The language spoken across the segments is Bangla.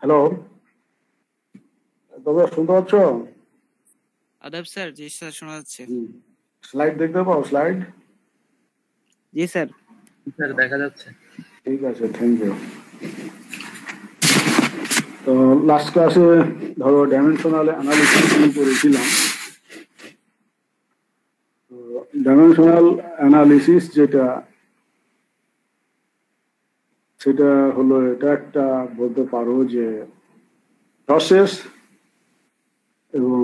হ্যালো, তবে শুনতে পাচ্ছ? আদাব স্যার। জি স্যার, শোনা যাচ্ছে। স্লাইড দেখতে পাও? স্লাইড? জি স্যার। স্যার দেখা যাচ্ছে। ঠিক আছে, থ্যাংক ইউ। তো লাস্ট ক্লাসে ধরো ডাইমেনশনাল অ্যানালিসিস নিয়ে করেছিলাম। তো ডাইমেনশনাল অ্যানালিসিস সেটা হলো, এটা একটা বলতে পারো যে প্রসেস, এবং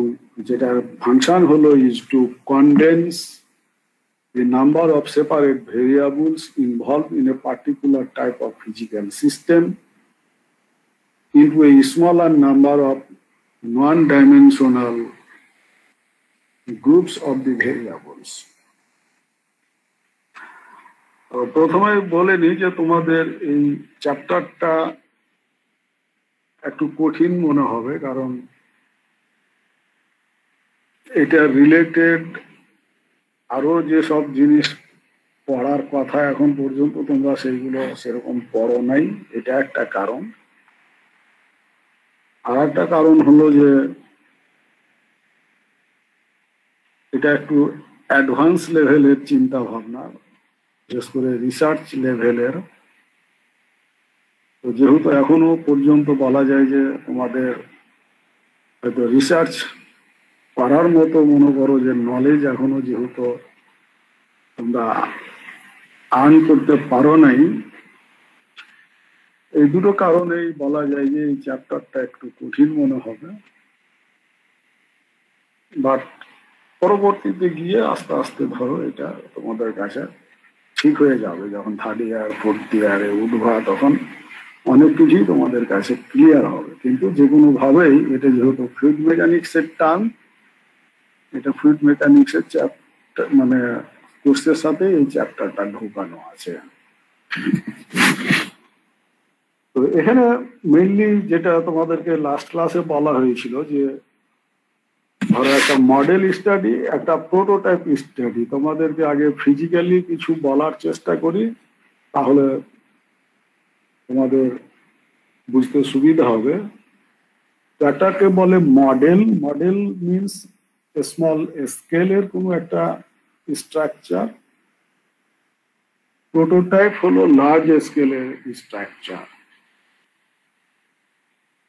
যেটার ফাংশন হলো is to condense the number of separate variables involved in a particular type of physical system into a smaller number of non-dimensional groups of the variables. প্রথমে বলে নিই যে তোমাদের এই চ্যাপ্টারটা একটু কঠিন মনে হবে, কারণ এটা রিলেটেড আরো যেসব জিনিস পড়ার কথা এখন পর্যন্ত তোমরা সেইগুলো সেরকম পড়ো নাই, এটা একটা কারণ। আর একটা কারণ হলো যে এটা একটু অ্যাডভান্স লেভেলের চিন্তা ভাবনা, বিশেষ করে রিসার্চ লেভেলের। তো যেহেতু এখনো পর্যন্ত বলা যায় যে তোমাদের হয়তো রিসার্চ করার মতো মনে করো যে নলেজ এখনো যেহেতু তোমরা আর্ন করতে পারো নাই, এই দুটো কারণেই বলা যায় যে এই চ্যাপ্টারটা একটু কঠিন মনে হবে। বাট পরবর্তীতে গিয়ে আস্তে আস্তে ধরো এটা তোমাদের কাছে ঠিক হয়ে যাবে। যখন থার্ড ইয়ার ফোর্থ ইয়ারে উঠবা তখন অনেক কিছুই তোমাদের কাছে ক্লিয়ার হবে। কিন্তু যে কোনো ভাবেই এটা যেহেতু ফ্লুইড মেকানিক্স এর টার্ম, এটা ফ্লুইড মেকানিক্স এর চ্যাপ্টার মানে কোর্সের সাথে এই চ্যাপ্টারটা ঢোকানো আছে। তো এখানে মেইনলি যেটা তোমাদেরকে লাস্ট ক্লাসে বলা হয়েছিল যে ধরো একটা মডেল স্টাডি, একটা প্রোটোটাইপ স্টাডি, তোমাদেরকে আগে ফিজিক্যালি কিছু বলার চেষ্টা করি, তাহলে তোমাদের বুঝতে সুবিধা হবে। এটাকে বলে মডেল। মডেল মিনস স্মল স্কেলের কোনো একটা স্ট্রাকচার, প্রোটোটাইপ হলো লার্জ স্কেলের স্ট্রাকচার।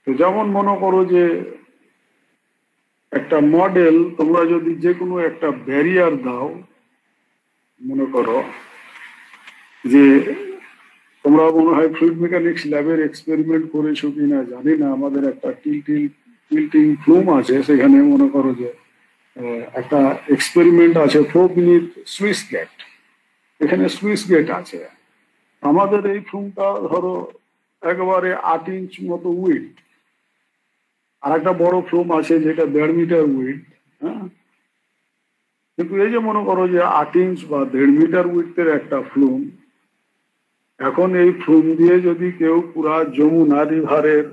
তো যেমন মনে করো যে একটা মডেল, তোমরা যদি যে কোনো একটা ব্যারিয়ার দাও, মনে করো যে তোমরা মনে হয় ফ্লুইড মেকানিক্স ল্যাবের এক্সপেরিমেন্ট করেছো কিনা জানি না, আমাদের একটা টিল্টিং ফ্লুম আছে, সেখানে মনে করো যে একটা এক্সপেরিমেন্ট আছে 4 মিনিট সুইচ গেট, এখানে সুইচ গেট আছে। আমাদের এই ফ্লুমটা ধরো একেবারে 8 ইঞ্চ মতো উইড, আর একটা বড় ফ্লুম আছে যেটা 1.5 মিটার উইড। হ্যাঁ, কিন্তু এই যে মনে করো যে 8 ইঞ্চ বা 1.5 মিটার উইডের একটা ফ্লুম, এখন এই ফ্লুম দিয়ে যদি কেউ পুরা যমুনা রিভারের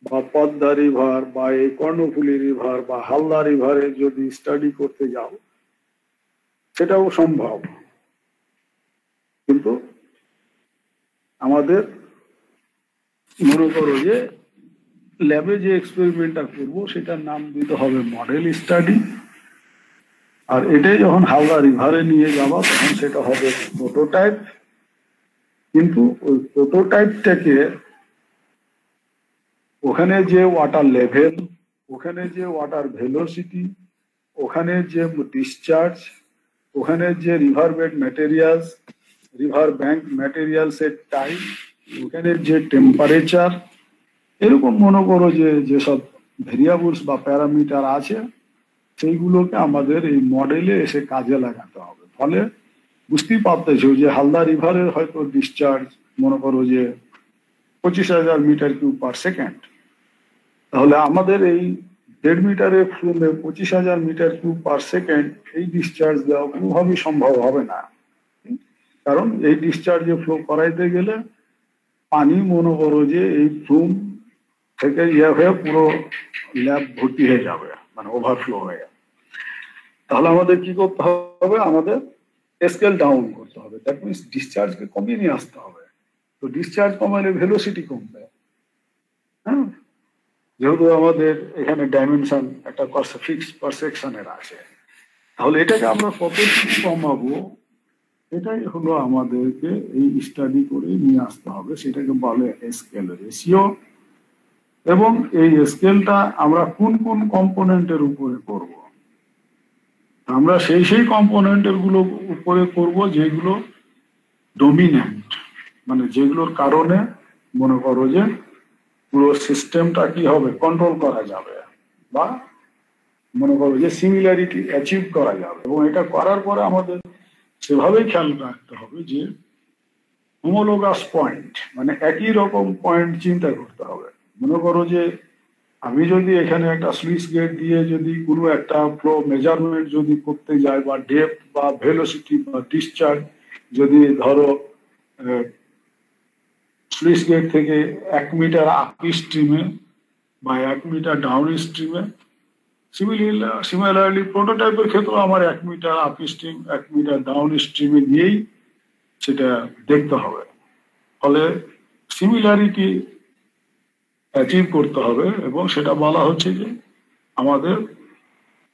বা পদ্মা রিভার বা এই কর্ণফুলী রিভার বা হালদা রিভারে যদি স্টাডি করতে যাও, সেটাও সম্ভব। কিন্তু আমাদের মনে করো যে ল্যাবে যে এক্সপেরিমেন্টটা করবো সেটার নাম দিতে হবে মডেল স্টাডি, আর এটাই যখন হালদা রিভারে নিয়ে যাবা তখন সেটা হবে প্রোটোটাইপ। কিন্তু ওই প্রোটোটাইপটাকে ওখানে যে ওয়াটার লেভেল, ওখানে যে ওয়াটার ভেলোসিটি, ওখানে যে ডিসচার্জ, ওখানে যে river bed materials, river bank materials এর টাইপ, ওখানে যে টেম্পারেচার, এরকম মনে করো যে যেসব ভেরিয়েবলস বা প্যারামিটার আছে, সেইগুলোকে আমাদের এই মডেলে এসে কাজে লাগাতে হবে। ফলে বুঝতেই পারতেছো যে হালদা রিভারের হয়তো ডিসচার্জ মনে করো যে 25,000 মিটার কিউব পার সেকেন্ড, তাহলে আমাদের এই 1.5 মিটারের ফ্লুমে 25,000 মিটার কিউব পার সেকেন্ড এই ডিসচার্জ দেওয়া কোনোভাবেই সম্ভব হবে না। কারণ এই ডিসচার্জে ফ্লো করাইতে গেলে পানি মনে করো যে এই ফ্লুম থেকে ইয়ে হয়ে পুরো ল্যাব ভর্তি হয়ে যাবে, মানে ওভারফ্লো হয়ে যাবে। তাহলে আমাদের কি করতে হবে? আমাদের স্কেল ডাউন করতে হবে। দ্যাট মিনস ডিসচার্জকে কমিয়ে নিয়ে আসতে হবে। তো ডিসচার্জ কমালে ভেলোসিটি কমবে, হ্যাঁ, যেহেতু আমাদের এখানে ডাইমেনশন একটা ফিক্সড পারসেকশনের আছে, তাহলে এটাকে আমরা কতটুকু কমাবো, এটাই হলো আমাদেরকে এই স্টাডি করে নিয়ে আসতে হবে। সেটাকে বলে স্কেল রেশিও। এবং এই স্কেলটা আমরা কোন কোন কম্পোনেন্টের উপরে করব, আমরা সেই সেই কম্পোনেন্টের গুলো উপরে করব যেগুলো ডমিন্যান্ট, মানে যেগুলোর কারণে মনে করো যে পুরো সিস্টেমটা কি হবে, কন্ট্রোল করা যাবে, বা মনে করো যে সিমিলারিটি অ্যাচিভ করা যাবে। এবং এটা করার পরে আমাদের সেভাবেই খেয়াল রাখতে হবে যে হোমোলোগাস পয়েন্ট, মানে একই রকম পয়েন্ট চিন্তা করতে হবে। মনে করো যে আমি যদি এখানে একটা স্লুইস গেট দিয়ে যদি কোনো একটা ফ্লো মেজারমেন্ট যদি করতে যাই, বা ডেপথ বা ভেলোসিটি বা ডিসচার্জ যদি ধরো স্লুইস গেট থেকে 1 মিটার আপ স্ট্রিমে বা 1 মিটার ডাউন স্ট্রিমে, সিমিলারলি প্রোটোটাইপের ক্ষেত্রে আমার 1 metre up stream 1 metre down স্ট্রিমে নিয়েই সেটা দেখতে হবে। ফলে সিমিলারিটি অ্যাচিভ করতে হবে, এবং সেটা বলা হচ্ছে যে আমাদের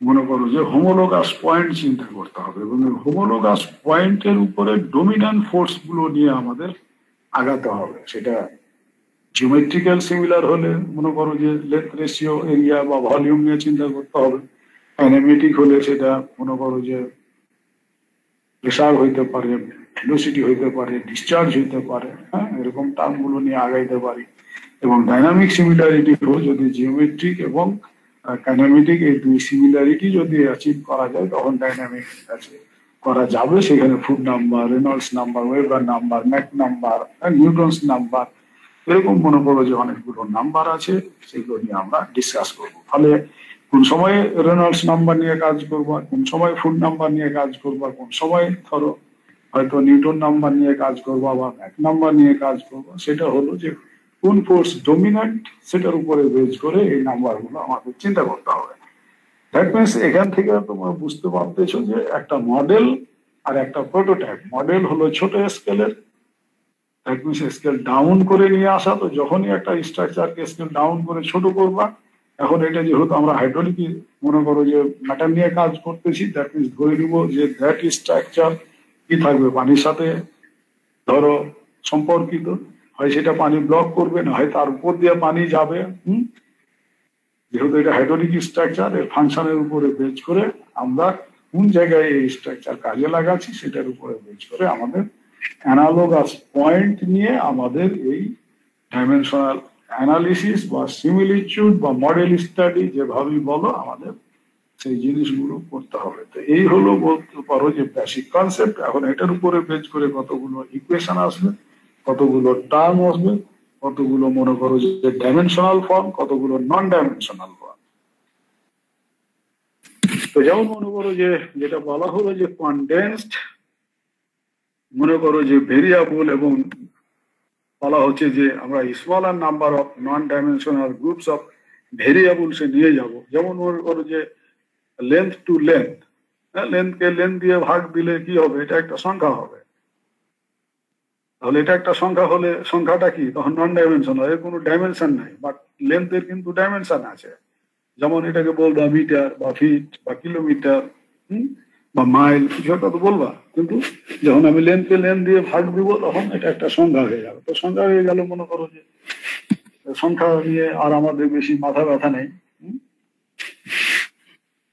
মনে করো যে হোমোলোগাস পয়েন্ট চিন্তা করতে হবে, এবং হোমোলোগাস পয়েন্টের উপরে ডমিন্যান্ট ফোর্স গুলো নিয়ে আমাদের আগাতে হবে। সেটা জিওমেট্রিক্যাল সিমিলার হলে মনে করো যে লেন্থ রেশিও, এরিয়া বা ভলিউম নিয়ে চিন্তা করতে হবে। কাইনেমেটিক হলে সেটা মনে করো যে প্রেসার হইতে পারে, ভেলোসিটি হইতে পারে, ডিসচার্জ হইতে পারে, হ্যাঁ, এরকম টার্ম গুলো নিয়ে আগাইতে পারি। এবং ডাইনামিক সিমিলারিটি হলো যদি জিওমেট্রিক এবং কাইনেমেটিক এই দুই সিমিলারিটি যদি অ্যাচিভ করা যায়, তখন ডাইনামিক করা যাবে। সেখানে food number, Reynolds number, weber number, Mac number, Newton's number, এরকম মনে করো যে অনেকগুলো নাম্বার আছে, সেগুলো নিয়ে আমরা ডিসকাস করব। ফলে কোন সময় রেনল্ডস নাম্বার নিয়ে কাজ করবো, কোন সময় ফুড নাম্বার নিয়ে কাজ করবো, কোন সময় ধরো হয়তো নিউটন নাম্বার নিয়ে কাজ করবো বা ম্যাক নাম্বার নিয়ে কাজ করবো, সেটা হলো যে কোন ফোর্স ডমিন্যান্ট সেটার উপরে বেজ করে এই নাম্বার গুলো আমাদের চিন্তা করতে হবে। দ্যাট মিনস এখান থেকে তোমরা বুঝতে পারতেছো যে একটা মডেল আর একটা প্রোটোটাইপ। মডেল হলো ছোট স্কেলের, দ্যাট মিনস স্কেল ডাউন করে নিয়ে আসা। তো যখনই একটা স্ট্রাকচারকে স্কেল ডাউন করে ছোট করবা, এখন এটা যেহেতু আমরা হাইড্রোলিক মনে করো যে ম্যাটার নিয়ে কাজ করতেছি, দ্যাট মিনস ধরে নিব যে দ্যাট স্ট্রাকচার কি থাকবে, পানির সাথে ধরো সম্পর্কিত, হয় সেটা পানি ব্লক করবে, না হয় তার উপর দিয়ে পানি যাবে। যেহেতু এটা হাইড্রোলিক স্ট্রাকচার, এর ফাংশনের উপরে বেজ করে আমরা কোন জায়গায় এই স্ট্রাকচার কাজে লাগাচ্ছি সেটার উপরে বেজ করে আমাদের অ্যানালোগাস পয়েন্ট নিয়ে আমাদের এই ডাইমেনশনাল অ্যানালিসিস বা সিমিলিটিউড বা মডেল স্টাডি যেভাবেই বলো, আমাদের সেই জিনিসগুলো করতে হবে। তো এই হলো বলতে পারো যে বেসিক কনসেপ্ট। এখন এটার উপরে বেজ করে কতগুলো ইকুয়েশন আসবে, কতগুলো টার্ম আসবে, কতগুলো মনে করো যে ডাইমেনশনাল ফর্ম, কতগুলো নন ডাইমেনশনাল ফর্ম। তো যেমন মনে করো যে যেটা বলা হলো যে কনডেন্সড, মনে করো যে ভেরিয়েবল, এবং বলা হচ্ছে যে আমরা smaller number of non dimensional groups of variables নিয়ে যাব। যেমন মনে করো যে লেন্থ টু লেন্থ, লেন্থকে লেন্থ দিয়ে ভাগ দিলে কি হবে, এটা একটা সংখ্যা হবে। তাহলে এটা একটা সংখ্যা হলে সংখ্যাটা কি, তখন নন ডাইমেনশনাল, এর কোনো ডাইমেনশন নাই, বাট লেন্থের কিন্তু ডাইমেনশন আছে। যেমন এটাকে বলবা মিটার বা ফিট বা কিলোমিটার বা মাইল, কিছু একটা তো বলবা, কিন্তু যখন আমি লেন্থকে লেন্থ দিয়ে ভাগ দিব, তখন এটা একটা সংখ্যা হয়ে যাবে। তো সংখ্যা হয়ে গেল, মনে করো যে সংখ্যা নিয়ে আর আমাদের বেশি মাথা ব্যথা নেই।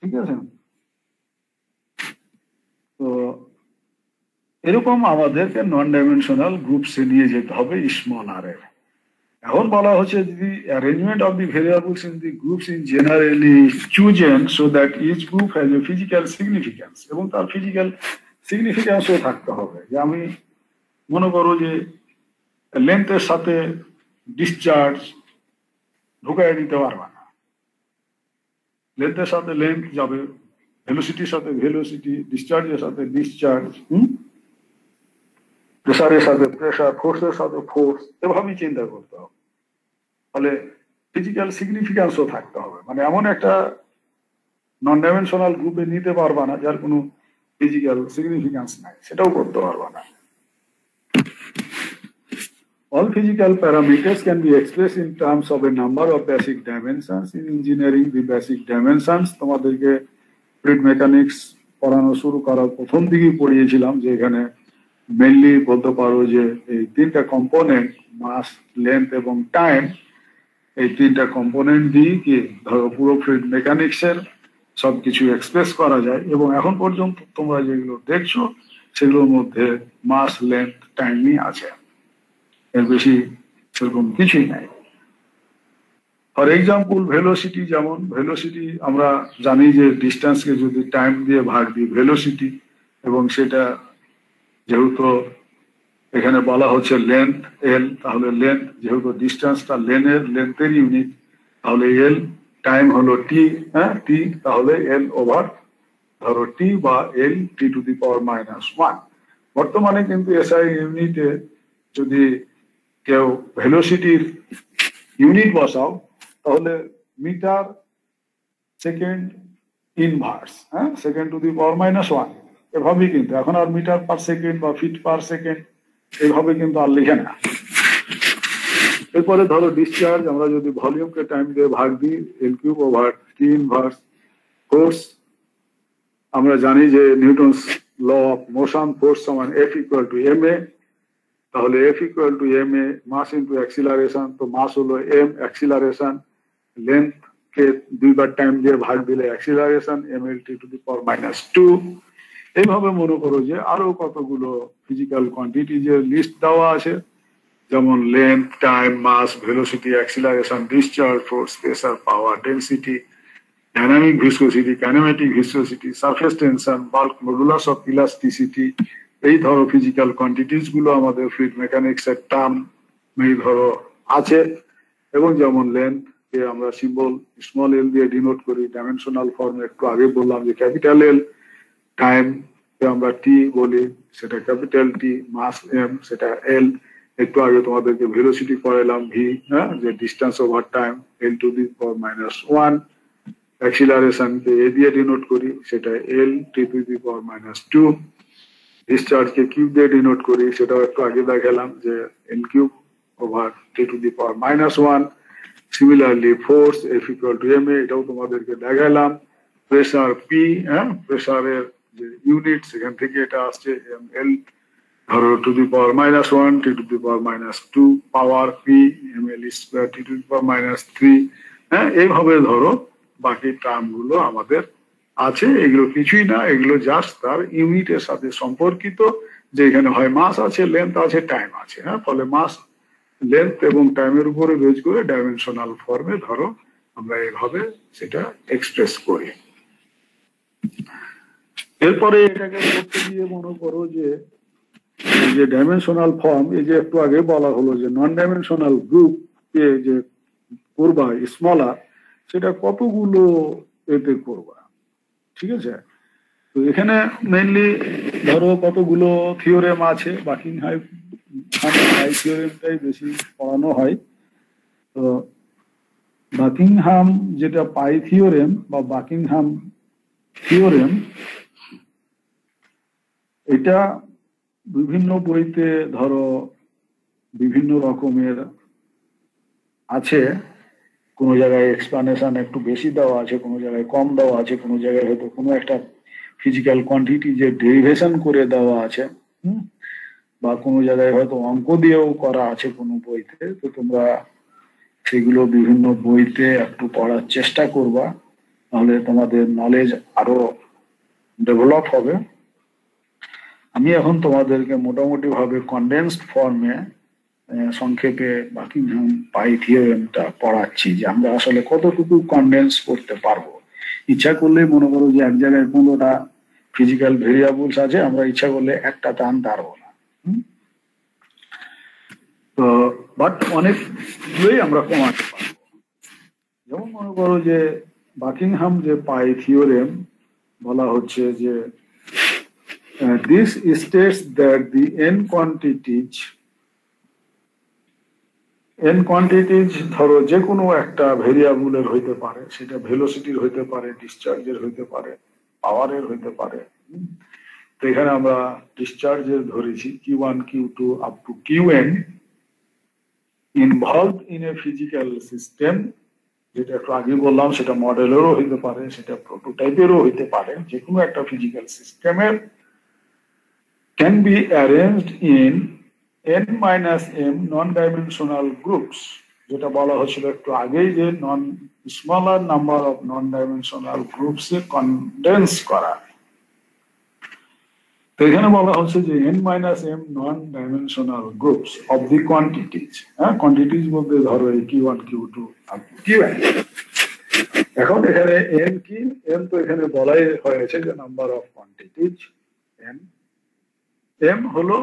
ঠিক আছে? তো এরকম আমাদেরকে নন ডাইমেনশনাল গ্রুপসে নিয়ে যেতে হবে স্মল আর এর। এখন বলা হচ্ছে the arrangement of the variables in the groups in generally chosen so that each group has a physical significance, এবং তার ফিজিক্যাল সিগনিফিক্যান্সও থাকতে হবে। যে আমি মনে করো যে লেন্থের সাথে ডিসচার্জ ঢুকাই দিতে পারবা না, লেন্থের সাথে লেন্থ যাবে, ভেলোসিটির সাথে ভেলোসিটি, ডিসচার্জের সাথে ডিসচার্জ, প্রেসারের সাথে প্রেসার, ফোর্সের সাথে ফোর্স, এভাবেই চিন্তা করতে হবে। ফলে ফিজিক্যাল সিগনিফিক্যান্সও থাকতে হবে, মানে এমন একটা নন ডাইমেনশনাল গ্রুপে নিতে পারবা না যার কোনো ফিজিক্যাল সিগনিফিক্যান্স নাই, সেটাও করতে পারবা না। All physical parameters can be expressed in terms of a number of basic dimensions. In engineering, the basic dimensions তোমাদেরকে ফ্লুইড মেকানিক্স পড়ানো শুরু করার প্রথম দিকেই পড়িয়েছিলাম যে এখানে মেইনলি বলতে পারো যে এই তিনটা কম্পোনেন্ট মাস, লেন্থ এবং টাইম, এই তিনটা কম্পোনেন্ট দিয়ে কি ধরো পুরো ফ্লুইড মেকানিক্সের সবকিছু এক্সপ্রেস করা যায়। এবং এখন পর্যন্ত তোমরা যেগুলো দেখছো সেগুলোর মধ্যে মাস, লেন্থ, টাইমই আছে, এর বেশি সেরকম কিছুই নাই। ফর এক্সাম্পল ভেলোসিটি, যেমন ভেলোসিটি আমরা জানি যে ডিস্টেন্সকে যদি টাইম দিয়ে ভাগ দিই ভেলোসিটি, এবং সেটা যেহেতু এখানে বলা হচ্ছে লেন্থ এল, তাহলে লেন্থ যেহেতু ডিস্টেন্সটা লেন্থের ইউনিট, তাহলে এল, টাইম হলো টি, হ্যাঁ টি, তাহলে এল ওভার ধরো টি বা এল টি টু দি পাওয়ার -1। বর্তমানে কিন্তু এসআই ইউনিটে যদি কেউ ভেলোসিটির ইউনিট বসাও তাহলে মিটার সেকেন্ড ইনভার্স, হ্যাঁ সেকেন্ড টু দি পাওয়ার -1 এভাবেই, কিন্তু এখন আর মিটার পার সেকেন্ড বা ফিট পার সেকেন্ড এইভাবে কিন্তু আর লিখে না। এরপরে ধরো ডিসচার্জ, আমরা যদি ভলিউমকে টাইম দিয়ে ভাগ দিই L cube over T inverse. Force আমরা জানি যে Newton's law of motion, force সমান F equal to M A, তাহলে F equal to M A mass into acceleration, তো মাস হলো এম, অ্যাক্সিলারেশন লেন্থ কে দুইবার টাইম দিয়ে ভাগ দিলে acceleration M L T to the power -2। এইভাবে মনে করো যে আরো কতগুলো ফিজিক্যাল কোয়ান্টিটি যে লিস্ট দেওয়া আছে, যেমন length, time, mass, velocity, acceleration, discharge, force, pressure, power, density, dynamic viscosity, kinematic viscosity, surface tension, bulk modulus of elasticity, এই ধরো ফিজিক্যাল কোয়ান্টিটিস গুলো আমাদের ফ্লুইড মেকানিক্স এর টার্ম এই ধরো আছে। এবং যেমন লেন্থ কে আমরা সিম্বল স্মল এল দিয়ে ডিনোট করি ডাইমেনশনাল ফর্মে, একটু আগে বললাম যে ক্যাপিটাল এল। টাইম কে আমরা টি বলি, সেটা ক্যাপিটাল টি। মাস এম, সেটা এল। একটু আগে তোমাদেরকে ভেলোসিটি পড়াইলাম ভি, হ্যাঁ যে distance over time L to the power -1। Acceleration কে এ দিয়ে ডিনোট করি, সেটা L T to the power -2। Discharge কে কিউব দিয়ে ডিনোট করি, সেটাও একটু আগে দেখালাম যে L cube over T to the power -1। Similarly force F equal to M A, এটাও তোমাদেরকে দেখালাম। প্রেসার পি, হ্যাঁ প্রেসারের যে ইউনিট সেখান থেকে এটা আসছে এম এল ধরো to the power -1 T to the power -2। Power P M L square T to the power -3। হ্যাঁ এইভাবে ধরো বাকি টার্ম গুলো আমাদের আছে। এগুলো কিছুই না, এগুলো জাস্ট তার ইউনিটের সাথে সম্পর্কিত, যে এখানে হয় মাস আছে, লেন্থ আছে, টাইম আছে। হ্যাঁ ফলে মাস, লেন্থ এবং টাইমের উপরে বেজ করে ডাইমেনশনাল ফর্মে ধরো আমরা এইভাবে সেটা এক্সপ্রেস করি। এরপরে এটাকে করতে গিয়ে মনে করো যে এই যে ডাইমেনশনাল ফর্ম, এই যে একটু আগে বলা হলো যে নন ডাইমেনশনাল গ্রুপ যে করবা স্মলার, সেটা কতগুলো এতে করবা, ঠিক আছে। তো এখানে মেইনলি ধরো কতগুলো থিওরেম আছে, বাকিংহাম থিওরেমটাই বেশি পড়ানো হয়। তো বাকিংহাম যেটা পাই থিওরেম বা বাকিংহাম থিওরেম, এটা বিভিন্ন বইতে ধরো বিভিন্ন রকমের আছে। কোনো জায়গায় এক্সপ্লানেশন একটু বেশি দেওয়া আছে, কোনো জায়গায় কম দেওয়া আছে, কোনো জায়গায় হয়তো কোনো একটা ফিজিক্যাল কোয়ান্টিটি যে ডেরিভেশন করে দেওয়া আছে, বা কোনো জায়গায় হয়তো অঙ্ক দিয়েও করা আছে কোনো বইতে। তো তোমরা সেগুলো বিভিন্ন বইতে একটু পড়ার চেষ্টা করবা, তাহলে তোমাদের নলেজ আরো ডেভেলপ হবে। আমি এখন তোমাদেরকে মোটামুটি ভাবে কনডেন্সড ফর্মে সংক্ষেপে বাকিংহাম পাই থিওরেমটা পড়াচ্ছি, যে আমরা আসলে কতটুকু কনডেন্স করতে পারবো। ইচ্ছা করলে মনে করো যে এক জায়গায় 15টা ফিজিক্যাল ভেরিয়েবলস আছে, আমরা ইচ্ছা করলে একটা আনতে পারবো না। তো বাট অনেকগুলোই আমরা কমাতে পারবো। যেমন মনে করো যে বাকিংহাম যে পাই থিওরেম বলা হচ্ছে যে this states that the n quantities ধরো যে কোনো একটা ভেরিয়েবলের হইতে পারে, সেটা ভেলোসিটির হইতে পারে, ডিসচার্জের হইতে পারে, পাওয়ারের হইতে পারে। তো এখানে আমরা ডিসচার্জের ধরেছি Q1 Q2 up to Qn। Involved in a physical system, যেটা একটু আগে বললাম, সেটা মডেলেরও হইতে পারে, সেটা প্রোটোটাইপেরও হইতে পারে, যে কোনো একটা ফিজিক্যাল সিস্টেমের can be arranged in n-m non-dimensional groups, যেটা বলা হচ্ছিল একটু আগেই, যে smaller number of non dimensional groups এ কনডেন্স করা। তো এখানে বলা হচ্ছে যে n-m non dimensional groups of the quantities. Quantities বলতে ধরো এই Q1 Q2 Qn। এখন এখানে n কি, n তো এখানে বলাই হয়েছে যে number of quantities n। m হলো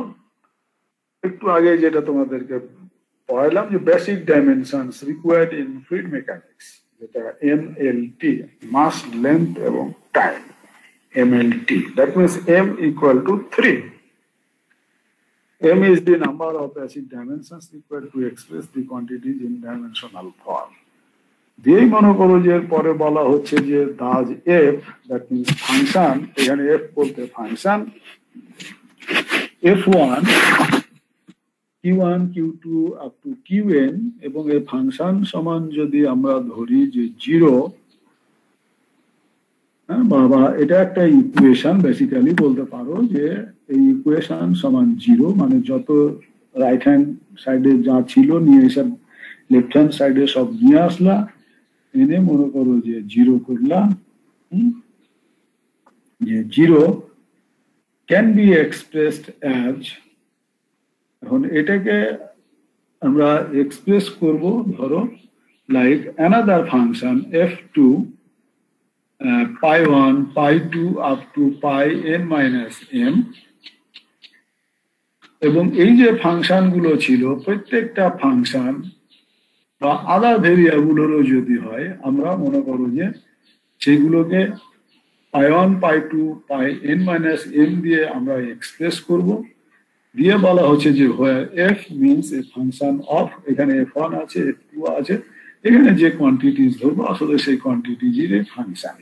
একটু আগে যেটা তোমাদেরকে পড়াইলাম, যে basic dimensions required in fluid mechanics, যেটা MLT, মাস, লেন্থ এবং time, MLT, that means m equal to 3. m is the number of basic dimensions required to express the quantities in dimensional form. দিয়েই মনে করো যে পরে বলা হচ্ছে যে দাজ f, that means ফাংশন, এখানে f বলতে function f1 Q1 Q2 up to Qn, এবং এই ফাংশন সমান যদি আমরা ধরি যে 0, বাবা এটা একটা ইকুয়েশন বেসিক্যালি বলতে পারো, যে এই ইকুয়েশন সমান 0, মানে যত রাইট হ্যান্ড সাইডে যা ছিল নিয়ে এসে লেফট হ্যান্ড সাইডে সব নিয়ে আসলা, এনে মনে করো যে 0 করলা, যে 0 ক্যান বি এক্সপ্রেসড অ্যাজ, এখন এটাকে আমরা এক্সপ্রেস করব ধরো like another function f2 pi1 pi2 up to pi n-m, এবং এই যে ফাংশন গুলো ছিল প্রত্যেকটা ফাংশন বা আদার ভেরিয়েবলেরও যদি হয়, আমরা মনে করো যে সেগুলোকে pi1 pi2 pi n-m দিয়ে আমরা এক্সপ্রেস করব। দিয়ে বলা হচ্ছে যে f means a function of, এখানে f1 আছে, f2 আছে, এখানে যে কোয়ান্টিটিজ ধরবো আসলে সেই কোয়ান্টিটিজের ফাংশন।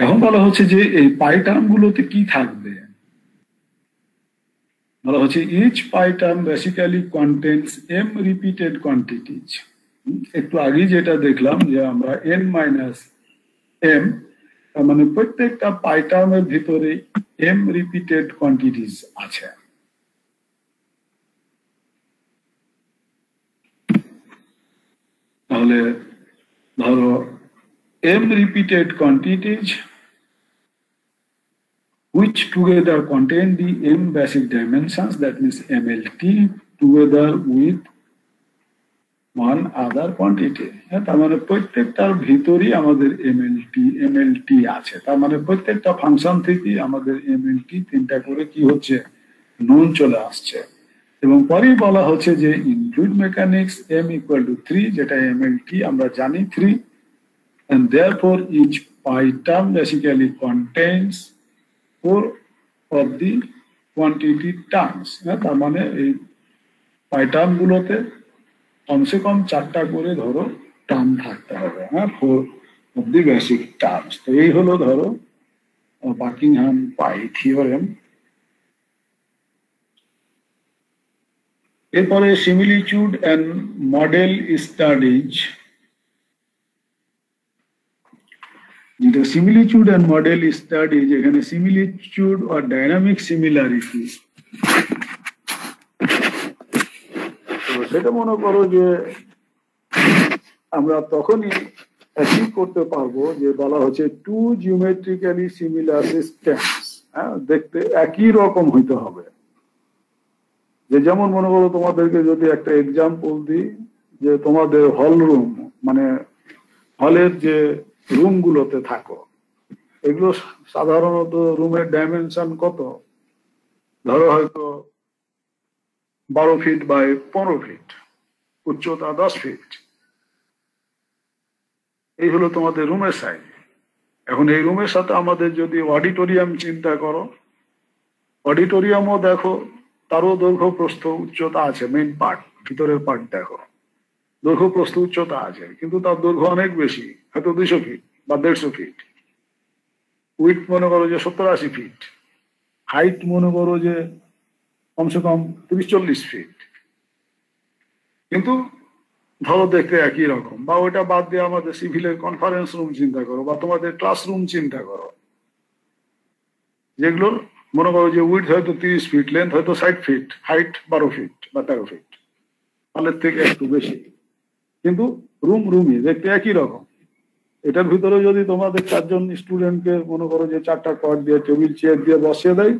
এখন বলা হচ্ছে যে এই পাই টার্ম গুলোতে কি থাকবে, বলা হচ্ছে each pi term basically contains m repeated quantities। একটু আগে যেটা দেখলাম যে আমরা n-m, তার মানে প্রত্যেকটা পাই টার্মের ভিতরে m রিপিটেড কোয়ান্টিটিজ আছে। তাহলে ধরো m repeated quantities which together contain the m basic dimensions, that means MLT, together with one other quantity। তার মানে প্রত্যেকটার ভিতরেই আমাদের MLT আছে, তার মানে প্রত্যেকটা ফাংশন থেকে আমাদের MLT 3টা করে কি হচ্ছে, নোন চলে আসছে। এবং পরেই বলা হচ্ছে যে in fluid mechanics m equal to 3, যেটা MLT আমরা জানি 3, and therefore each pi term basically contains 4 of the quantity terms। তার মানে এই পাই টার্ম গুলোতে কমসে কম 4টা করে ধরো টার্ম থাকতে হবে, 4 of the basic terms। তো এই হলো ধরো বাকিংহাম পাই থিওরেম। এরপরে সিমিলিচুড এন্ড মডেল স্টাডিজ, যেটা সিমিলিচুড এন্ড মডেল স্টাডিজ, এখানে সিমিলিচুড আর ডাইনামিক সিমিলারিটি, তো সেটা মনে করো যে আমরা তখনই অ্যাচিভ করতে পারবো যে বলা হচ্ছে টু জিওমেট্রিক্যালি সিমিলার সিস্টেমস, দেখতে একই রকম হইতে হবে। যে যেমন মনে করো তোমাদেরকে যদি একটা এক্সাম্পল দিই, যে তোমাদের হল রুম, মানে হলের যে রুম গুলোতে থাকো, এগুলো সাধারণত রুমের ডাইমেনশন কত, ধরো হয়তো 12 ফিট বাই 15 ফিট, উচ্চতা 10 ফিট, এই হলো তোমাদের রুমের সাইজ। এখন এই রুমের সাথে আমাদের যদি অডিটোরিয়াম চিন্তা করো, অডিটোরিয়ামও দেখো তারও দৈর্ঘ্য প্রস্থ উচ্চতা আছে, মেইন পার্ট ভিতরের পার্ট দেখো দৈর্ঘ্য প্রস্থ উচ্চতা আছে, কিন্তু তার দৈর্ঘ্য অনেক বেশি, হয়তো 200 ফিট বা 150 ফিট। উইথ মনে করো যে 70-80 ফিট, হাইট মনে করো যে কমসে কম 30-40 ফিট। কিন্তু ধরো দেখতে একই রকম। বা ওটা বাদ দিয়ে আমাদের সিভিলের কনফারেন্স রুম চিন্তা করো, বা তোমাদের ক্লাসরুম চিন্তা করো, যেগুলোর মনে করো যে উইডথ হয়তো 30 ফিট, লেন্থ হয়তো 60 ফিট, হাইট 12 ফিট বা 13 ফিট, হলের থেকে একটু বেশি, কিন্তু রুমই দেখতে একই রকম। এটার ভিতরে যদি তোমাদের 4জন স্টুডেন্টকে মনে করো যে 4টা কট দিয়ে টেবিল চেয়ার দিয়ে বসিয়ে দেয়,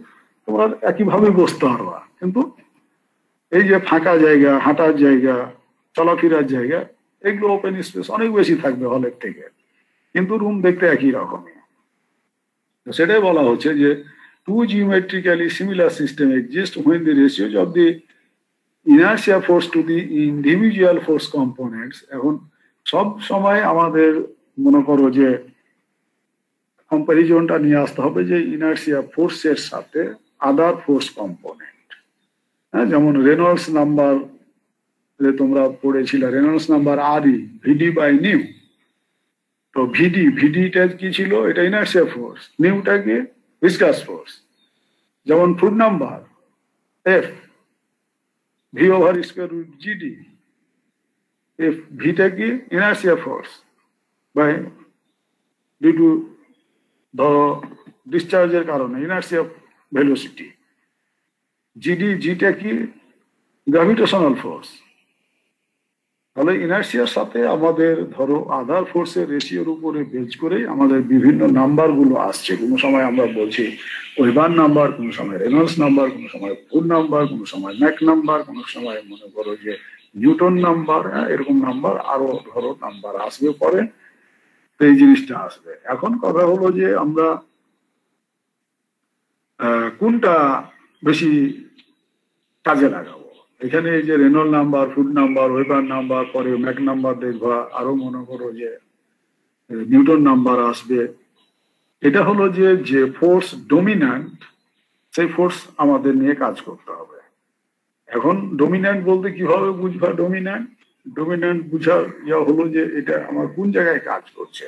তোমরা একইভাবে বসতে পারবা। কিন্তু এই যে ফাঁকা জায়গা, হাঁটার জায়গা, চলাফেরার জায়গা, এগুলো ওপেন স্পেস অনেক বেশি থাকবে হলের থেকে, কিন্তু রুম দেখতে একই রকমই। তো সেটাই বলা হচ্ছে যে two geometrically similar system exist when the ratios of the inertia force to the individual force components। এখন সব সময় আমাদের মনে করো যে কম্পারিজনটা নিয়ে আসতে হবে যে ইনার্সিয়া ফোর্সের সাথে আদার ফোর্স কম্পোনেন্ট। হ্যাঁ, যেমন রেনল্ডস নাম্বার তোমরা পড়েছিলে, Reynolds number RE VD by nu. তো ভিডিটা কি ছিল? এটা ইনার্সিয়া ফোর্স, নিউটা কি? Viscous force. যেমন Froude number F V over square root GD, F ভিটা কি? Inertia force by due to ধরো ডিসচার্জের কারণে ইনার্সিয়া ভেলোসিটি। জিটা কি? Gravitational force. তাহলে ইনার্সিয়ার সাথে আমাদের ধরো আদার ফোর্সের রেশিওর উপরে বেজ করে আমাদের বিভিন্ন নাম্বার গুলো আসছে। কোনো সময় আমরা বলছি ওয়েবার নাম্বার, কোনো সময় রেনল্ডস নাম্বার, কোনো সময় ফুড নাম্বার, কোনো সময় ম্যাক নাম্বার, কোনো সময় মনে করো যে নিউটন নাম্বার। এরকম নাম্বার আরো ধরো নাম্বার আসবে পরে, তো এই জিনিসটা আসবে। এখন কথা হলো যে আমরা কোনটা বেশি কাজে লাগাবো। এখানে এই যে Reynold number, food number, weber number, পরে ম্যাক নাম্বার দেখবা, আরো মনে করো যে নিউটন নাম্বার আসবে। এটা হলো যে ফোর্স ডমিন্যান্ট, সেই ফোর্স আমাদের নিয়ে কাজ করতে হবে। এখন ডমিন্যান্ট বলতে কিভাবে বুঝবা? ডমিন্যান্ট বুঝার হলো যে এটা আমার কোন জায়গায় কাজ করছে।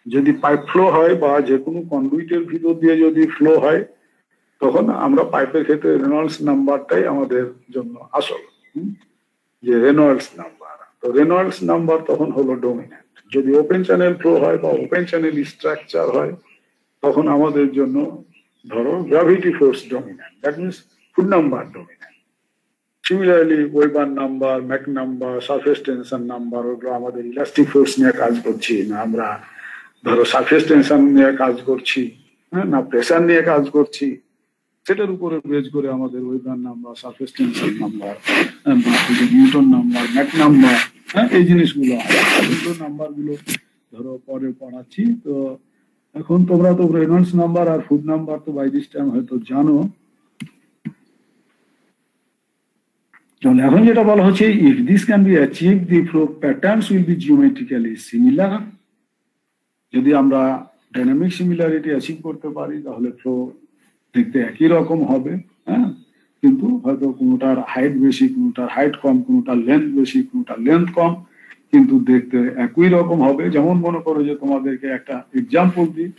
যদি পাইপ ফ্লো হয় বা যে কোনো কন্ডুইটের ভিতর দিয়ে যদি ফ্লো হয়, তখন আমরা পাইপের ক্ষেত্রে রেনল্ডস নাম্বারটাই আমাদের জন্য আসল, যে রেনল্ডস নাম্বার। তো রেনল্ডস নাম্বার তখন হলো ডমিন্যান্ট। যদি ওপেন চ্যানেল ফ্লো হয় বা ওপেন চ্যানেল স্ট্রাকচার হয়, তখন আমাদের জন্য ধরো gravity force dominant, that means food number dominant. Similarly weber number, Mac number, surface tension number, ওগুলো আমাদের ইলাস্টিক ফোর্স নিয়ে কাজ করছি না, আমরা ধরো সারফেস টেনশন নিয়ে কাজ করছি, হ্যাঁ, না প্রেসার নিয়ে কাজ করছি, সেটার উপরে বেজ করে আমাদের weber number, surface tension number, Newton number, Mac number, হ্যাঁ, এই জিনিসগুলো নাম্বার গুলো ধরো পরে পড়াচ্ছি। তো এখন তোমরা তো রেনল্ডস নাম্বার আর ফুড নাম্বার তো বাই দিস টাইম হয়তো জানো। এখন যেটা বলা হচ্ছে, if this can be achieve the flow patterns will be geometrically similar. যদি আমরা ডাইনামিক সিমিলারিটি অ্যাচিভ করতে পারি, তাহলে ফ্লো দেখতে একই রকম হবে। হ্যাঁ, কিন্তু হয়তো কোনোটার হাইট বেশি, কোনোটার হাইট কম, কোনোটার লেন্থ বেশি, কোনোটার লেন্থ কম, কিন্তু দেখতে একই রকম হবে। যেমন মনে করো যে তোমাদেরকে একটা এক্সাম্পল দিই,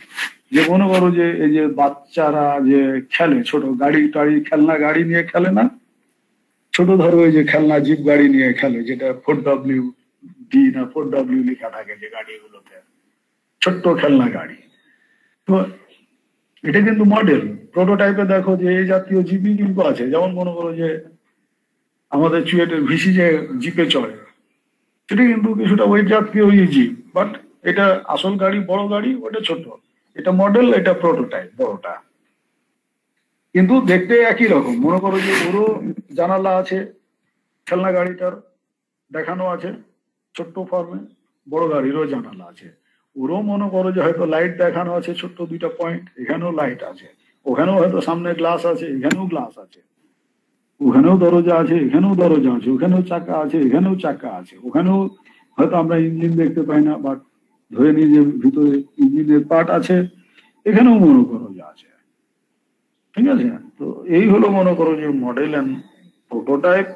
যে মনে করো যে এই যে বাচ্চারা যে খেলে, ছোট গাড়ি টাড়ি, খেলনা গাড়ি নিয়ে খেলে না, ছোট ধরো এই যে খেলনা জিপ গাড়ি নিয়ে খেলে, যেটা 4WD না 4W লেখা থাকে যে গাড়িগুলোতে, ছোট্ট খেলনা গাড়ি। তো এটা কিন্তু মডেল, প্রোটোটাইপে দেখো যে এই জাতীয় জিপই কিন্তু আছে। যেমন মনে করো যে আমাদের চুয়েটের ভিসি যে জিপে চলে, সেটা কিন্তু কিছুটা ওই জাতীয় জিপ, বাট এটা আসল গাড়ি, বড় গাড়ি, ওটা ছোট। এটা মডেল, এটা প্রোটোটাইপ বড়টা, কিন্তু দেখতে একই রকম। মনে করো যে ওরও জানালা আছে, খেলনা গাড়িটার দেখানো আছে ছোট্ট ফর্মে, বড় গাড়িরও জানালা আছে। ওরও মনে করো যে হয়তো লাইট দেখানো আছে ছোট্ট 2টা পয়েন্ট, এখানেও লাইট আছে, ওখানেও হয়তো সামনে গ্লাস আছে, এখানেও গ্লাস আছে, ওখানেও দরজা আছে, এখানেও দরজা আছে, ওখানেও চাকা আছে, এখানেও চাকা আছে, ওখানেও হয়তো আমরা ইঞ্জিন দেখতে পাই না, বাট ধরে নিয়ে যে ভিতরে ইঞ্জিনের পার্ট আছে, এখানেও মনে করো যে আছে। ঠিক আছে? তো এই হলো মনে করো যে মডেল অ্যান্ড প্রোটোটাইপ।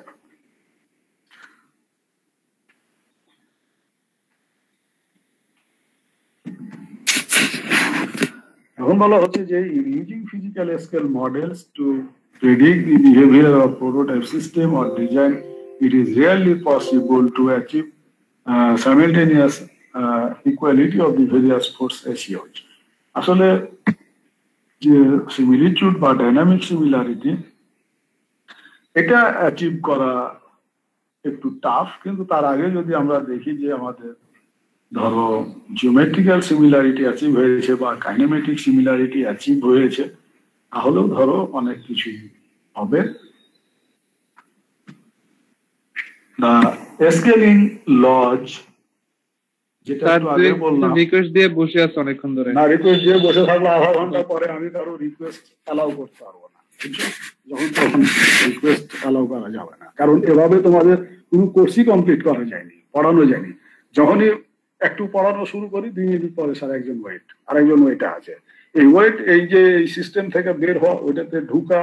এখন বলা হচ্ছে যে using physical scale models to predict the behavior of prototype system or design it is rarely possible to achieve simultaneous equality of the various force ratios. আসলে যে সিমিলিটিউড বা ডাইনামিক সিমিলারিটি এটা অ্যাচিভ করা একটু টাফ, কিন্তু তার আগে যদি আমরা দেখি যে আমাদের ধরো জিওমেট্রিক্যাল সিমিলারিটি অ্যাচিভ হয়েছে বা কাইনেমেটিক সিমিলারিটি অ্যাচিভ হয়েছে, তাহলেও ধরো অনেক কিছু হবে। The scaling laws, যেটা একটু আগে বললাম, রিকোয়েস্ট দিয়ে বসে আছে অনেকক্ষণ ধরে। না, রিকোয়েস্ট দিয়ে বসে থাকলে আধা ঘন্টা পরে আমি কারো রিকোয়েস্ট অ্যালাউ করতে পারবো না, যখন তখন রিকোয়েস্ট অ্যালাউ করা যাবে না, কারণ এভাবে তোমাদের কোনো কোর্সই কমপ্লিট করা যায়নি, পড়ানো যায়নি। যখনই একটু পড়ানো শুরু করি 2 মিনিট পরে স্যার একজন ওয়েট, আরেকজন ওয়েটে আছে। এই ওয়েট, এই যে এই সিস্টেম থেকে বের হওয়া, ওইটাতে ঢুকা,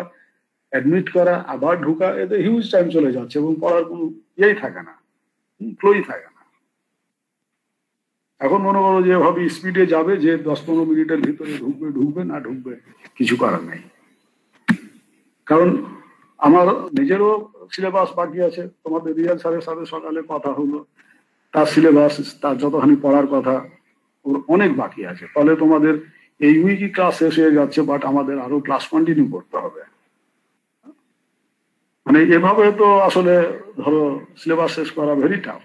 অ্যাডমিট করা, আবার ঢুকা, এতে হিউজ টাইম চলে যাচ্ছে এবং পড়ার কোনো ইয়েই থাকে না, ফ্লোই থাকে না। এখন মনে করো যে এভাবে স্পিডে যাবে যে 10-15 মিনিটের ভিতরে ঢুকবে না ঢুকবে কিছু করার নেই, কারণ আমার নিজেরও সিলেবাস বাকি আছে। তোমাদের রিয়াল স্যারের সাথে সকালে কথা হলো, তার সিলেবাস, তার যতখানি পড়ার কথা ওর অনেক বাকি আছে। ফলে তোমাদের এই উইকই ক্লাস শেষ হয়ে যাচ্ছে, বাট আমাদের আরো ক্লাস কন্টিনিউ করতে হবে। মানে এভাবে তো আসলে ধরো সিলেবাস শেষ করা ভেরি টাফ।